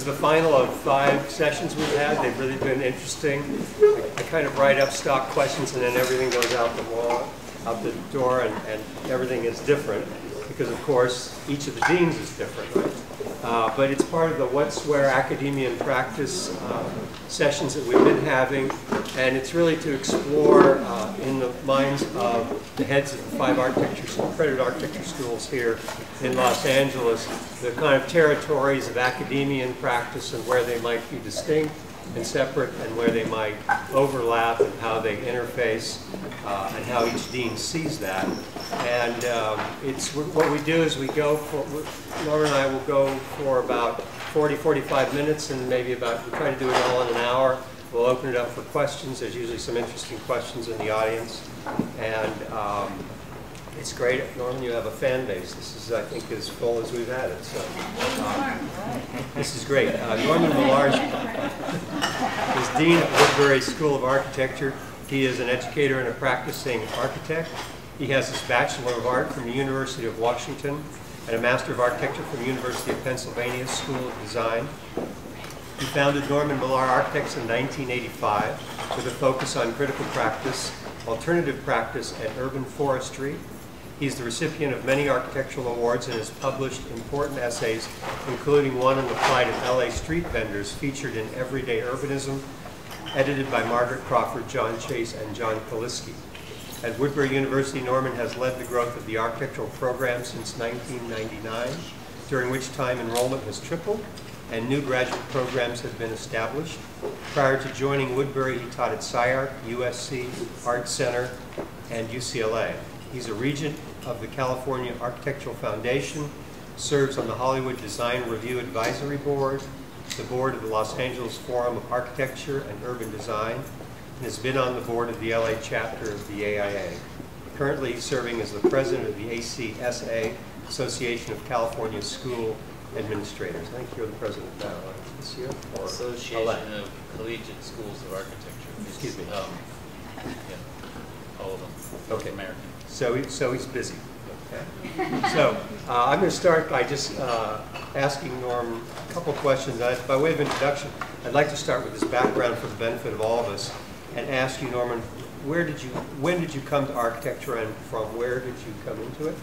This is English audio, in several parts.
is the final of 5 sessions we've had. They've really been interesting. I kind of write up stock questions and then everything goes out the wall, out the door, and everything is different because, of course, each of the deans is different, right? But it's part of the What's Where Academia and Practice sessions that we've been having, and it's really to explore in the minds of the heads of the 5 accredited architecture schools here in Los Angeles, the kind of territories of academia and practice and where they might be distinct and separate and where they might overlap and how they interface and how each dean sees that. And what we do is we go for, Laura and I will go for about 40-45 minutes, and maybe we try to do it all in an hour. We'll open it up for questions. There's usually some interesting questions in the audience. And it's great. Norman, you have a fan base. This is, I think, as full as we've had it. So this is great. Norman Millar is Dean at Woodbury School of Architecture. He is an educator and a practicing architect. He has his Bachelor of Art from the University of Washington and a Master of Architecture from the University of Pennsylvania School of Design. He founded Norman Millar Architects in 1985 with a focus on critical practice, alternative practice, and urban forestry. He's the recipient of many architectural awards and has published important essays, including one on the plight of LA street vendors featured in Everyday Urbanism, edited by Margaret Crawford, John Chase, and John Kaliski. At Woodbury University, Norman has led the growth of the architectural program since 1999, during which time enrollment has tripled and new graduate programs have been established. Prior to joining Woodbury, he taught at SciArc, USC, Art Center, and UCLA. He's a regent of the California Architectural Foundation, serves on the Hollywood Design Review Advisory Board, the board of the Los Angeles Forum of Architecture and Urban Design, and has been on the board of the LA chapter of the AIA. Currently serving as the president of the ACSA, Association of California School Administrators. I think you're the president now, this year? Or Association of Collegiate Schools of Architecture. Excuse me. Yeah, all of them. Okay. American. So he's busy. Okay. So I'm going to start by just asking Norm a couple questions. By way of introduction, I'd like to start with his background for the benefit of all of us and ask you, Norman, when did you come to architecture and from where did you come into it?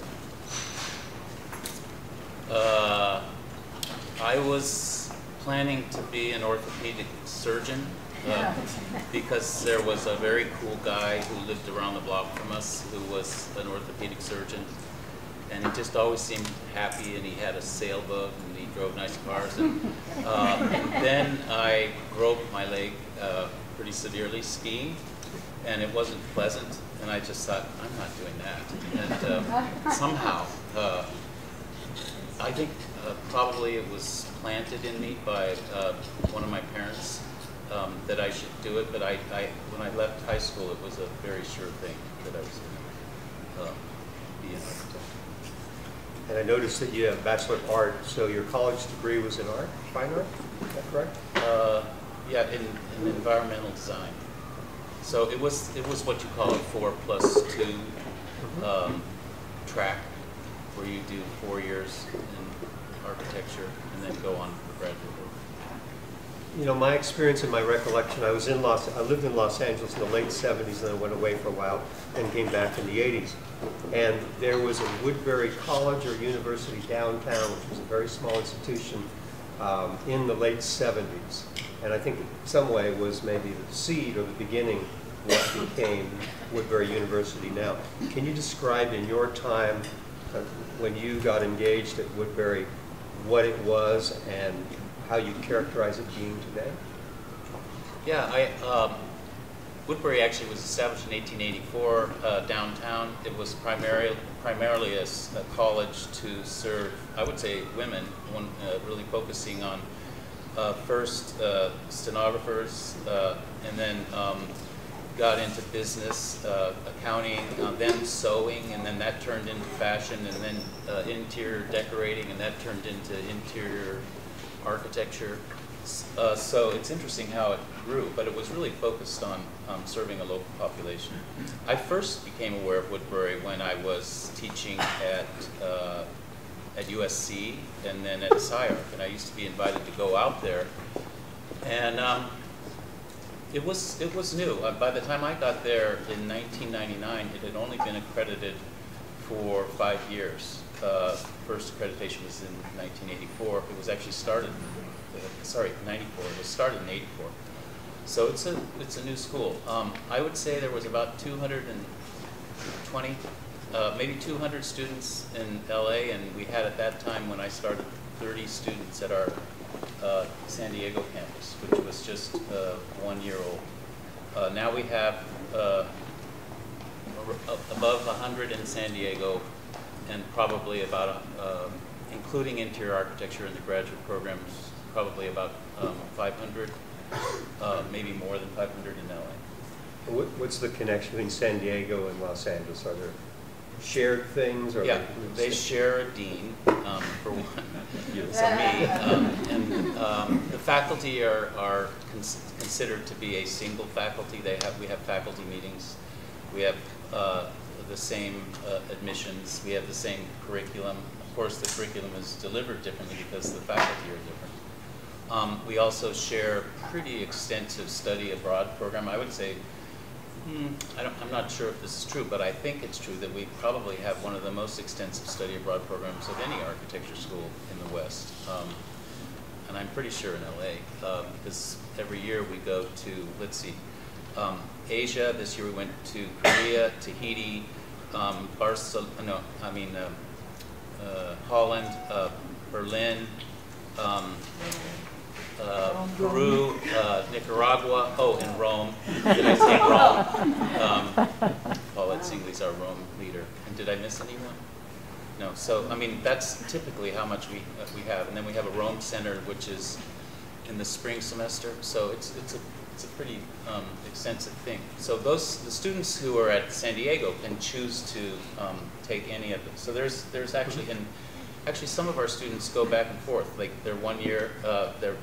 I was planning to be an orthopedic surgeon because there was a very cool guy who lived around the block from us who was an orthopedic surgeon, and he just always seemed happy, and he had a sailboat and he drove nice cars. And then I broke my leg pretty severely skiing, and it wasn't pleasant, and I just thought, I'm not doing that. And somehow, I think probably it was planted in me by one of my parents that I should do it, but when I left high school, it was a very sure thing that I was going to be an architect. And I noticed that you have a Bachelor of Art, so your college degree was in art, fine art, is that correct? Yeah, in environmental design. So it was what you call a 4+2 track, where you do 4 years in architecture and then go on for graduate work. You know, my experience and my recollection, I lived in Los Angeles in the late 70s, and then I went away for a while and came back in the 80s. And there was a Woodbury College or University downtown, which was a very small institution in the late 70s. And I think in some way was maybe the seed or the beginning of what became Woodbury University now. Can you describe in your time when you got engaged at Woodbury what it was and how you characterize it being today? Yeah, Woodbury actually was established in 1884 downtown. It was primarily a college to serve, I would say, women, really focusing on first stenographers, and then got into business, accounting, then sewing, and then that turned into fashion, and then interior decorating, and that turned into interior architecture. So it's interesting how it grew, but it was really focused on serving a local population. I first became aware of Woodbury when I was teaching at at USC and then at SciArc, and I used to be invited to go out there. And it was new. By the time I got there in 1999, it had only been accredited for 5 years. First accreditation was in 1984. It was actually started, 94. It was started in 84. So it's a new school. I would say there was about 220, maybe 200 students in LA, and we had at that time when I started 30 students at our San Diego campus, which was just 1 year old. Now we have above 100 in San Diego, and probably about, including interior architecture in the graduate programs, probably about 500, maybe more than 500 in LA. What's the connection between San Diego and Los Angeles? Are there shared things? Or yeah, they share a dean, for one, so me, and the faculty are considered to be a single faculty. We have faculty meetings. We have the same admissions. We have the same curriculum. Of course, the curriculum is delivered differently because the faculty are different. We also share a pretty extensive study abroad program. I would say, I'm not sure if this is true, but I think it's true that we probably have one of the most extensive study abroad programs of any architecture school in the West. And I'm pretty sure in LA, because every year we go to, let's see, Asia. This year we went to Korea, Tahiti, Holland, Berlin, Peru, Nicaragua, and Rome. Did I say Rome? Paulette Singley's our Rome leader. And did I miss anyone? No. So, I mean, that's typically how much we have. And then we have a Rome Center, which is in the spring semester. So it's a pretty extensive thing. So the students who are at San Diego can choose to take any of it. So there's actually, and actually some of our students go back and forth. Like their 1 year, their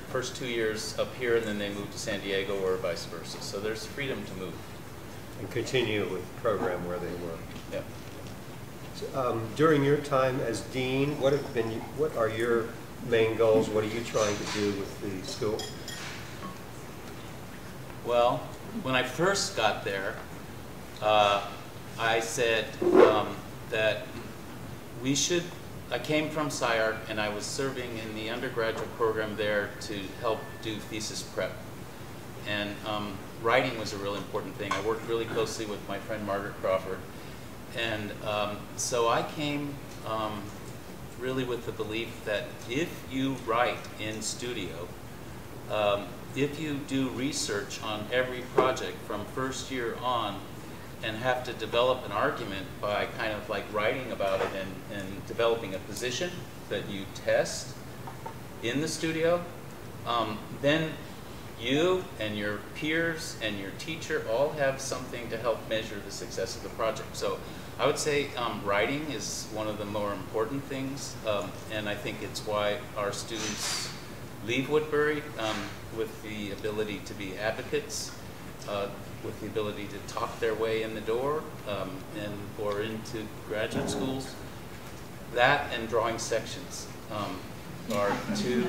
first 2 years up here, and then they move to San Diego, or vice versa. So there's freedom to move. And continue with the program where they were. Yeah. So, during your time as dean, what are your main goals? What are you trying to do with the school? Well, when I first got there, I said that we should, I came from SciArc, and I was serving in the undergraduate program there to help do thesis prep. And writing was a real important thing. I worked really closely with my friend Margaret Crawford. And so I came really with the belief that if you write in studio, if you do research on every project from first year on and have to develop an argument by kind of like writing about it and developing a position that you test in the studio, then you and your peers and your teacher all have something to help measure the success of the project. So I would say writing is one of the more important things, and I think it's why our students leave Woodbury with the ability to be advocates, with the ability to talk their way in the door or into graduate schools. That and drawing sections are two.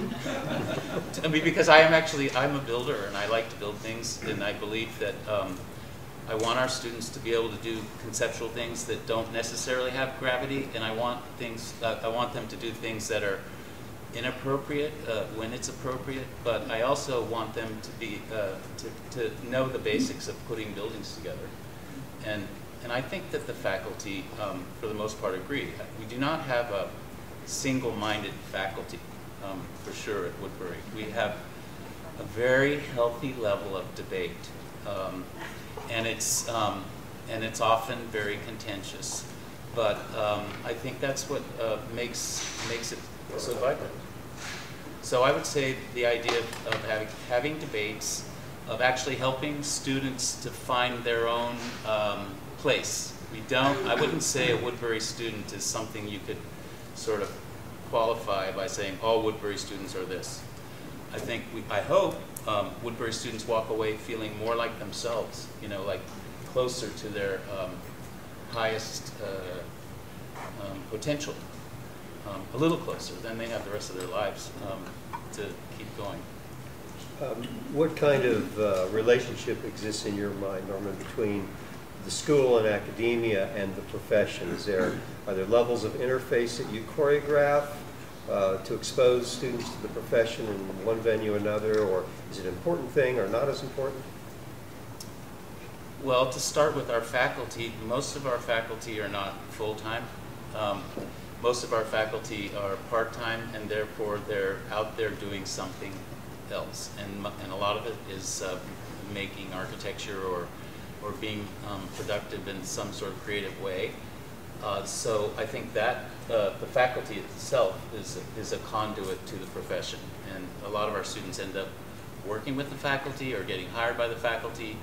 I mean, because I'm a builder, and I like to build things, and I believe that I want our students to be able to do conceptual things that don't necessarily have gravity, and I want them to do things that are inappropriate when it's appropriate, but I also want them to be to know the basics of putting buildings together. And I think that the faculty, for the most part, agree. We do not have a single-minded faculty, for sure, at Woodbury. We have a very healthy level of debate, and it's often very contentious. But I think that's what makes it so vibrant. So I would say the idea of having debates, of actually helping students to find their own place. I wouldn't say a Woodbury student is something you could sort of qualify by saying all Woodbury students are this. I hope Woodbury students walk away feeling more like themselves, you know, like closer to their highest potential. a little closer. Then they have the rest of their lives to keep going. What kind of relationship exists in your mind, Norman, between the school and academia and the profession? Are there levels of interface that you choreograph to expose students to the profession in one venue or another, or is it an important thing or not as important? Well, to start with our faculty, most of our faculty are not full-time. Most of our faculty are part-time, and therefore they're out there doing something else. And a lot of it is making architecture or being productive in some sort of creative way. So I think that the faculty itself is a conduit to the profession. And a lot of our students end up working with the faculty or getting hired by the faculty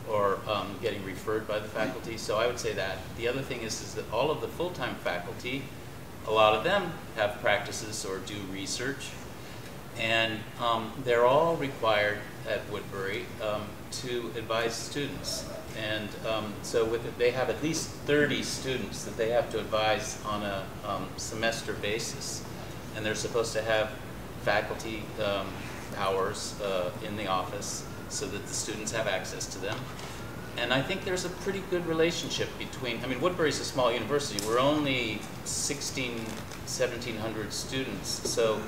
or getting referred by the faculty. So I would say that. The other thing is that all of the full-time faculty, a lot of them have practices or do research. And they're all required at Woodbury to advise students. And so they have at least 30 students that they have to advise on a semester basis. And they're supposed to have faculty hours in the office so that the students have access to them. And I think there's a pretty good relationship between, I mean, Woodbury's a small university. We're only 1,700 students. So,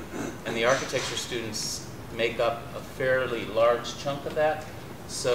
and the architecture students make up a fairly large chunk of that. So